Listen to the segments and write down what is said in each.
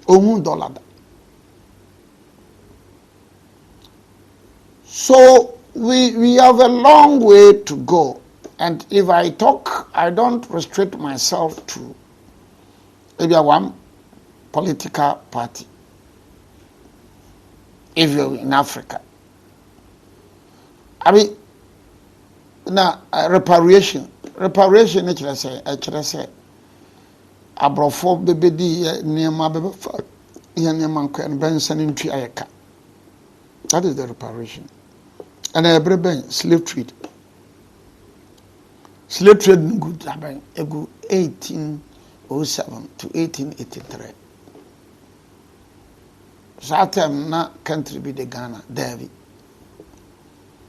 Ohun dollar. So we have a long way to go. And if I talk, I don't restrict myself to maybe one political party. If you're in Africa. I mean, now reparation actually say abrofo bebedi niema bebefa ya niema nkwa bensan ntwi ayeka. That is the reparation. And every slave trade. Slave trade good happen egu 1807 to 1883. That time na country be the Ghana, Davy.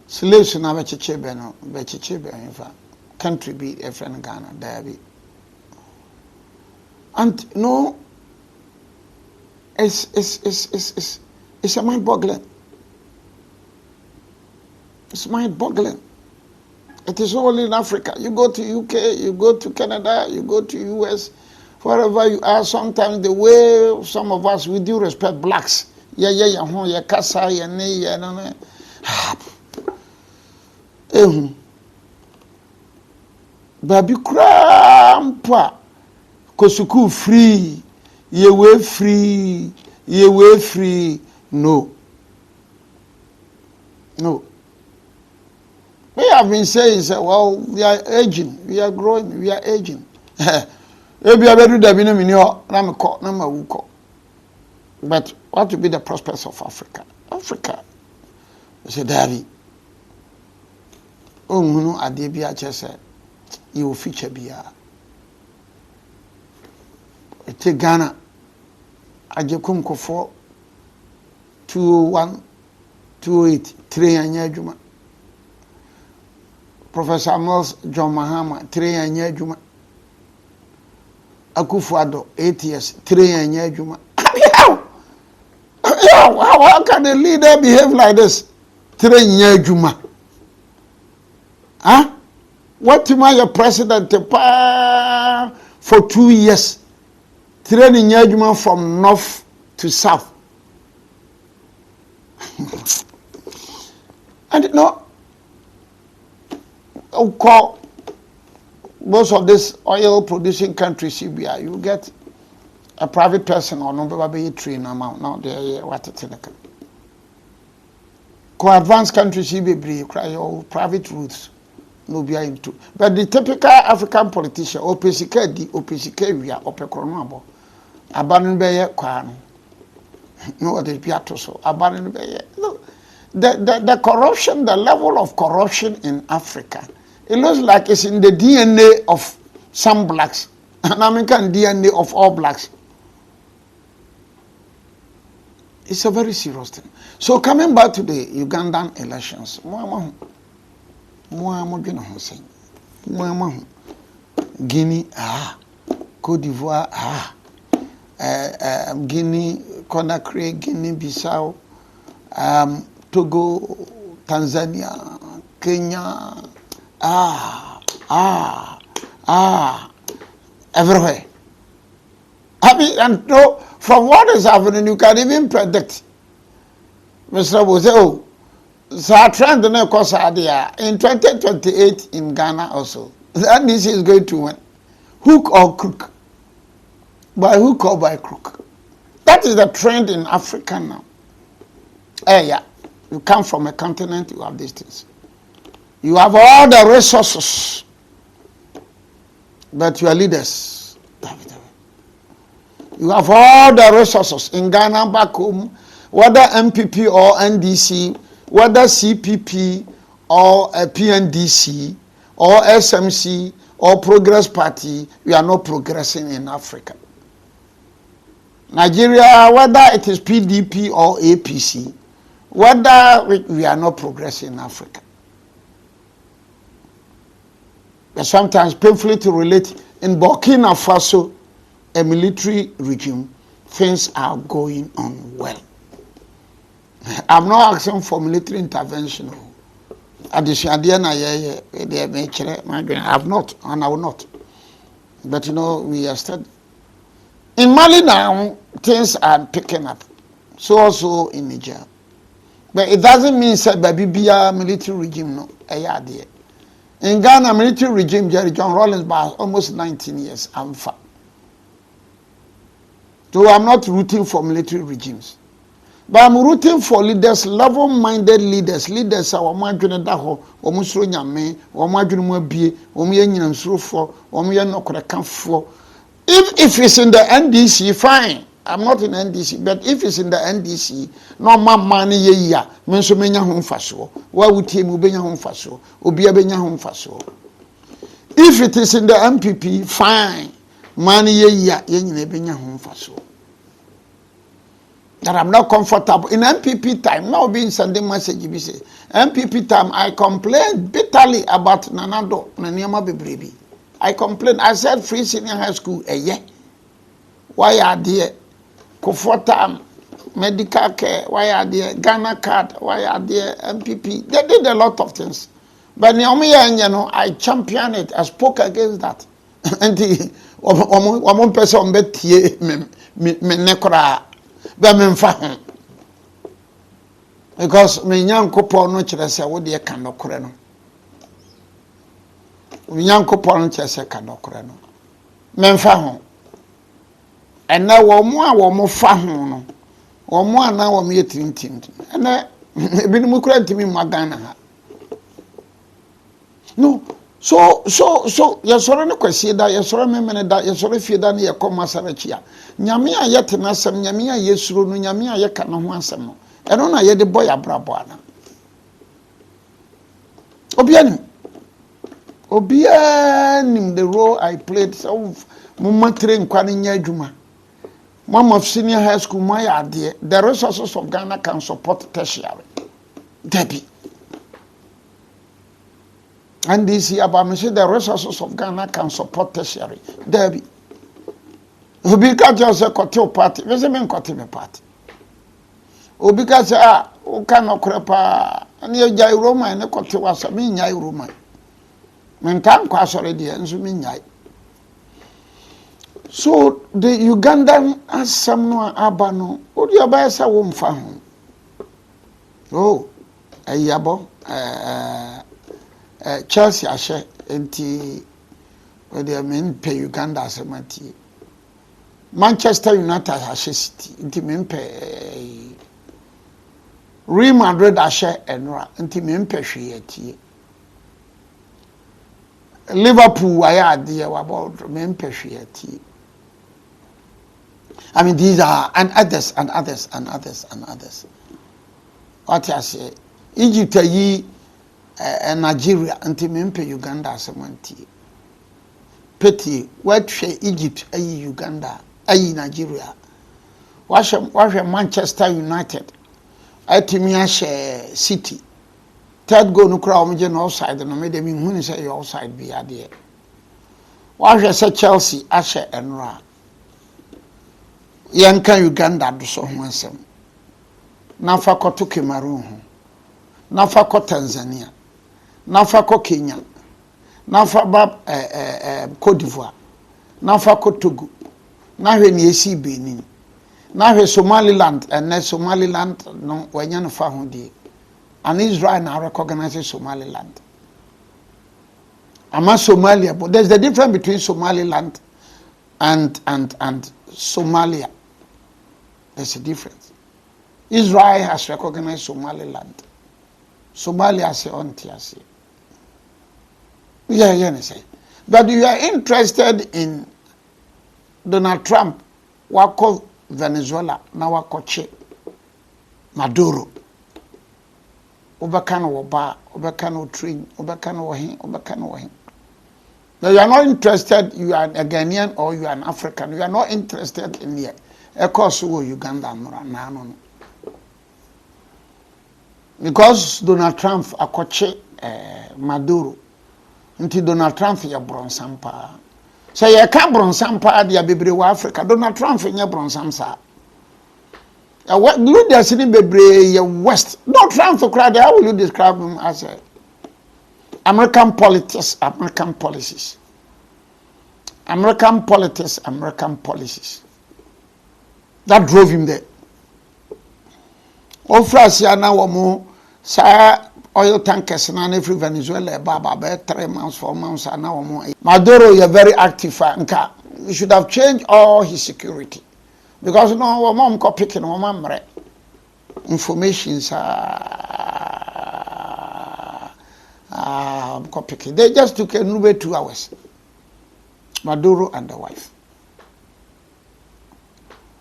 Slaves na becheche in fact. Country be a friend Ghana, Davy. And no, it's a mind-boggling. It's mind-boggling. It is all in Africa. You go to UK, you go to Canada, you go to US, wherever you are. Sometimes the way some of us, we do respect blacks. Yeah, kasa, no. Baby crampa, kosuku free, ye way free. No. We have been saying, well, we are aging, we are growing, we are aging. Maybe I better do that. But what will be the prospects of Africa? Africa, I say, Daddy, no, Adebia just said, you will feature Bia. Take Ghana, Ajekum Kofo 201, 208, 3 and Juma. Professor Mills John Mahama 3 and Juma. Akufo-Addo 8 years 3 and Juma. How can a leader behave like this? 3 years Juma. Huh? What am I a president for 2 years? 3 years Juma from north to south. And no, call most of this oil producing countries, CBI, you get a private person or no baby train amount now there what it's like. Advanced countries CBI cry all private routes no be into. But the typical African politician opesika we are opekronabo. Abanon beye kwano. No other piato so abanon beye. Look, the corruption, the level of corruption in Africa, it looks like it's in the DNA of some blacks, an American DNA of all blacks. It's a very serious thing. So coming back to the Ugandan elections, Guinea, Cote d'Ivoire, Guinea, Conakry, Guinea-Bissau, Togo, Tanzania, Kenya, everywhere. I mean, and no, from what is happening, you can even predict. Mr. Bose, so trend in 2028 in Ghana also. That means is going to win. Hook or crook. By hook or by crook. That is the trend in Africa now. Yeah. You come from a continent, you have these things. You have all the resources, but you are leaders. You have all the resources in Ghana back home, whether MPP or NDC, whether CPP or PNDC or SMC or Progress Party, we are not progressing in Africa. Nigeria, whether it is PDP or APC, whether we are not progressing in Africa. But sometimes painfully to relate, in Burkina Faso, a military regime, things are going on well. I'm not asking for military intervention. I have not, and I will not. But you know, we are studying. In Mali now, things are picking up. So also in Niger. But it doesn't mean that baby be a military regime, no. In Ghana, military regime, Jerry John Rawlings, by almost 19 years, I'm fat. So I'm not rooting for military regimes. But I'm rooting for leaders, level-minded leaders. Leaders are Omadjune Daho, Omusro Nyame, Omadjune Mwabie, Omuye Nyansrufo, Omuye Nokorekanfo. If it's in the NDC, fine. I'm not in NDC, but if it's in the NDC, no money ye ya, menso menya home faso. Why would he mubenya home faso? Obia benya home faso. If it is in the MPP, fine. Money ye ya, yenye benya home faso. That I'm not comfortable. In MPP time, now being sending message, you say, MPP time, I complained bitterly about Nanado, Nanyama Bebribi. I complained. I said free senior high school, yeah. Why are there? Comfortam, medical care, why are there? Ghana card, why are there? MPP. They did a lot of things. But I championed it. I spoke against that. And one person bet here, me nekora, but me mfa. Because me nyankopo no kyerɛ sɛ wo de ka nokore no. Me nyankopo no kyerɛ sɛ ka nokore no. Me mfa ho. Ena wo mo a wo mo fa ho no. Wo mo ana wo me tintim. Ena ebi no kura ntimi magana ha. No, so yesoro ne kwasi da yesoro memene da yesoro fie da ne yekoma sarachia. Nyame a yetena asem nyame a yesuro no nyame a yeka no ho asem no. Eno na ye de boy abrabo ana. Obianim the role I played so mama train kwa ne nya adwuma. Mama of senior high school my ade the resources of Ghana can support tertiary. Debbie. And this year about me say the resources of Ghana can support tertiary. Debbie. Obi ka just a kote party. We say men kote me party. Obi ka say o ka no krepa ani jai Roma ne kote wasa me nyai Roma. Men kan kwa sore de enso me nyai. So the Ugandan asam no aba no odi aba sa wo mfa ho. Oh, ayabo Chelsea ashe enti we dey men pay Uganda asemati. Manchester United ashe City enti men pay Real Madrid ashe enra enti men pay hwe Liverpool aya ade about men pay hwe I mean, these are, and others. What I say, Egypt, Nigeria, until Mempe Uganda, Samanti. Petty, what say Egypt, Uganda, Nigeria. Wash Manchester United, Timia City. Third go no crowd, outside, and made them in when say outside be idea. Wash say Chelsea, Asher and Ra. Yanka Uganda do so ho asem. Nafa koto Cameroon ho. Nafa ko Tanzania. Nafa ko Kenya. Nafa ba Cote d'Ivoire. Nafa ko Togo. Nahwe ni esi Benin. Nahwe Somaliland and Somaliland no wanya no fa ho die. And Israel now recognizes Somaliland. Ama Somalia, but there's the difference between Somaliland and Somalia. There's a difference. Israel has recognized Somaliland. Somalia has own TRC. Yeah, say. But you are interested in Donald Trump, wako Venezuela, na wako Che, Maduro. Obakano woba, obakano train, obakano wahin. Now you are not interested, you are a Ghanaian or you are an African, you are not interested in the Uganda no. Because Donald Trump akoche Maduro. Until Donald Trump ya bronsampa. So you can't bronsampa dia bebre wa Africa. Donald Trump ya bronsamsa. Ya what you dey sitting bebre ya West. No Trump to crowd. How will you describe him as a American politics, American policies. American politics, American policies. That drove him there. Ofrasia na womo sa oil tankers na every Venezuela baba be 3 months 4 months na womo. Maduro you very active nka. He should have changed all his security. Because no womo ko picking womo mre. Information picking. They just took a Nube 2 hours. Maduro and the wife.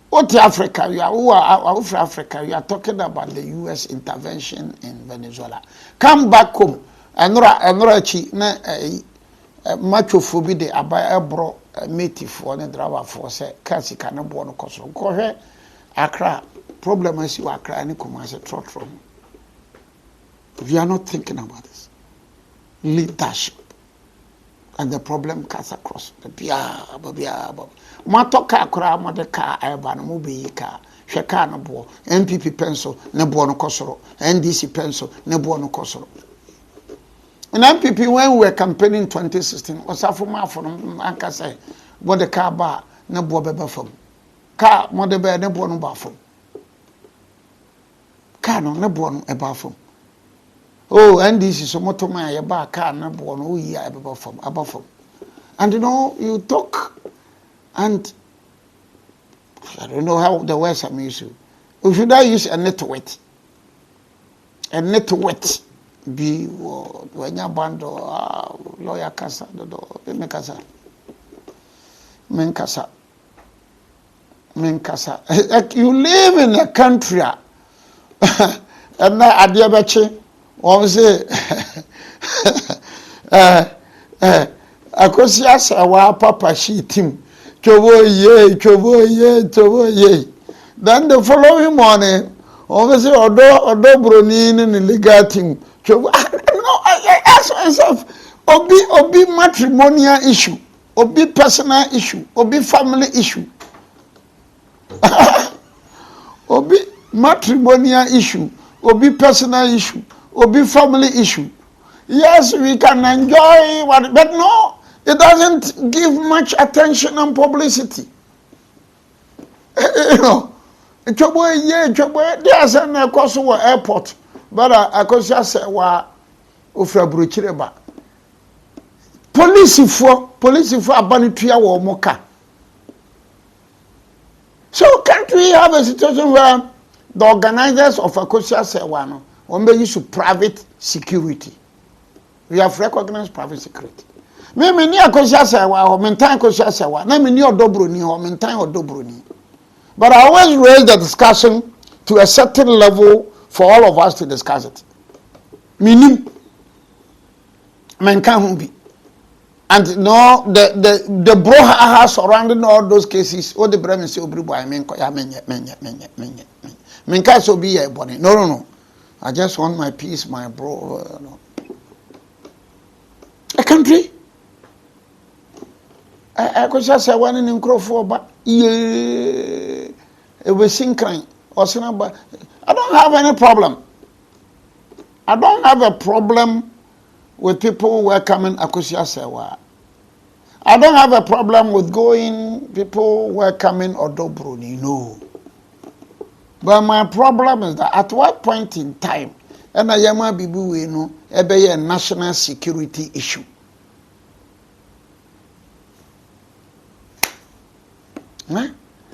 What Africa? We are for Africa. We are talking about the U.S. intervention in Venezuela. Come back home. Enora chi na macho fobi de abaya bro mate for ne driver for say kasi kana bo no koso. Ko hwe Accra problem is you Accra ni Kumasi trot. We are not thinking about this. Leadership. And the problem cuts across. Matoka kura modeka eba no mubi ka hweka no bo MPP pencil ne bo no kosoro NDC pencil ne bo no kosoro. In MPP when we were campaigning in 2016 osafo mafo no anka say modeka ba ne bo beba fam ka modebe ne bo no ba fam ka no ne bo no eba fam. Oh, NDC so motoma ye ba ka ne bo no yi eba fam aba fam. And you know you talk. And I don't know how the words I'm used to. Or should I use a netwet? A netwet be when you band or lawyer casa, the Menkasa. You live in a country, and now at the Abache, one say, Akosias, our papa, she team. Chobo ye. Then the following morning, obviously, Odo Bronin and the legal team. Chobo, I ask myself, Obi matrimonial issue, Obi personal issue, Obi family issue, Obi matrimonial issue, Obi personal issue, Obi family issue. Yes, we can enjoy what, but no. It doesn't give much attention and publicity. You know, there's an Kosovo airport, but I could just say, "Wa ofra bruchireba." Police for abanituya wo moka. So can't we have a situation where the organizers of Akosia Sewano use private security? We have recognized private security. Me ni Akosia Sewa or maintain Akosia Sewa. Na me ni odobroni or maintain odobroni. But I always raise the discussion to a certain level for all of us to discuss it. Minim menkan be. And no the brouhaha surrounding all those cases, all the brem say obri boy menko ya menye. Menka so be a body. No. I just want my peace, my bro. No. A country. I could just say one in Crawford, but it was synchron or but I don't have any problem. I don't have a problem with people welcoming Akosia Sewa. I don't have a problem with people welcoming Odobroni, no. But my problem is that at what point in time, and I am a bibu, a national security issue.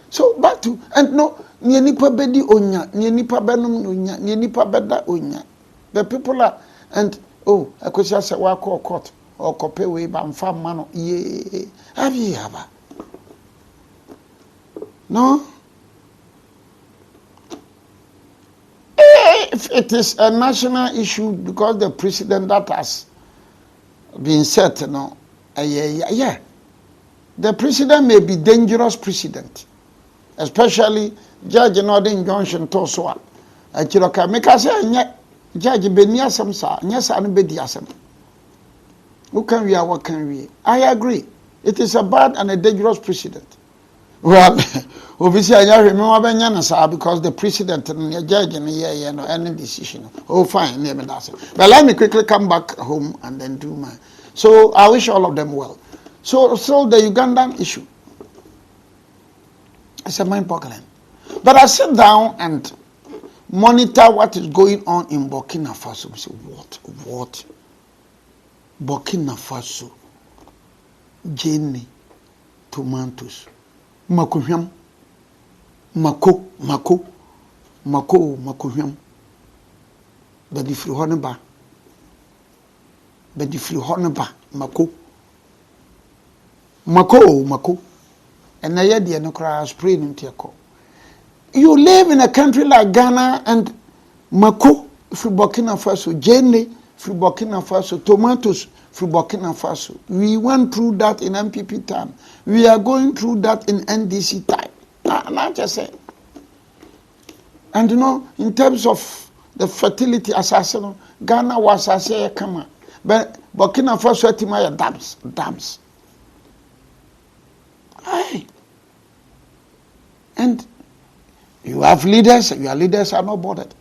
So back to and no nipa bedi onya nipa benum onya nipa beda onya. The people are and Akosia say wa court or kope we ba mfa mano ye abi haba. No, if it is a national issue because the president that has been set, yeah. The president may be dangerous president, especially Judge Northern Johnson Toswa. Chiroka make us say Judge Benia Samsa, yes, and Bediasam. Who can we are what can we? I agree. It is a bad and a dangerous president. Well, obviously I remember Benyana because the president and the judge and any decision. Oh fine, name it. But let me quickly come back home and then do my. So I wish all of them well. So the Ugandan issue, it's a mind-boggling. But I sit down and monitor what is going on in Burkina Faso. I say, what? Burkina Faso, Jenny, tomatoes, makuhwam, mako, makuhwam. But if you honor mako. And I had the anokra spray into your call. You live in a country like Ghana and mako from Burkina Faso, Jenny from Burkina Faso, tomatoes from Burkina Faso. We went through that in MPP time. We are going through that in NDC time. Not just say. And you know, in terms of the fertility assassin, Ghana was as a come. But Burkina Faso timaya dams. Aye. And you have leaders, your leaders are not bothered.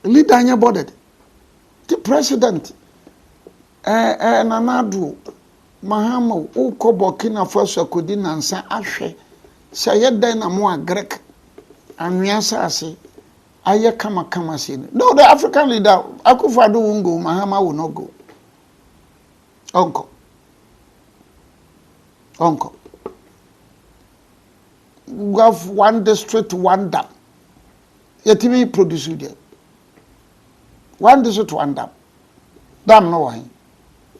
Leader are not bothered. The president, Nanadu, Mahama, Uko Burkina Faso could nansa ashe. Sayeda na mo agrek. Anwiasa say, aye kama sin. No, the African leader, Akufo-Addo won't go, Mahama will not go. Uncle. We have one district, one dam. Yetimi produce there. One district, one dam. Dam no way.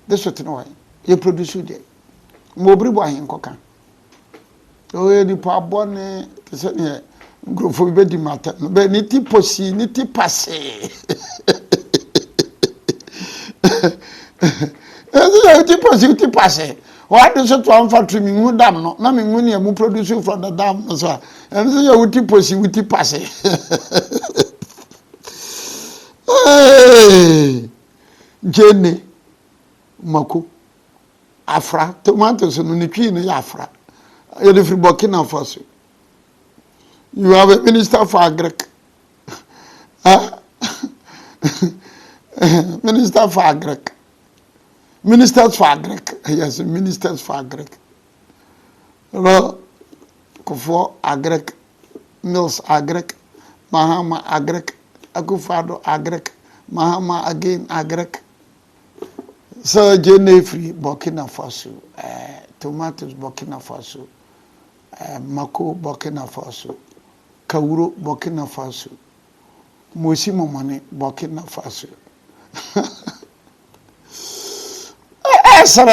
District no way. You produce there. Mobri boy in koka. Oh, the pabone. Kise go for bedi matter. Be niti posi, niti passe. Niti posi, niti passe. Why does it one factory me dam no? Na me nguni e mu produce from the dam so. And so you wuti posi wuti passe. Hey, Jenny, mako, afra, tomatoes no ni twi no afra. You dey free Burkina Faso. You have a minister for agric. Minister for agric. Ministers for agric. Yes, ministers for agric. Well, Kofo agric, Mills agric, Mahama agric, Akufo-Addo agric, Mahama again agric. So Jenny free Burkina Faso, tomatoes Burkina Faso, mako Burkina Faso, Kauro Burkina Faso, Mosimo Mane Burkina Faso. Sorry,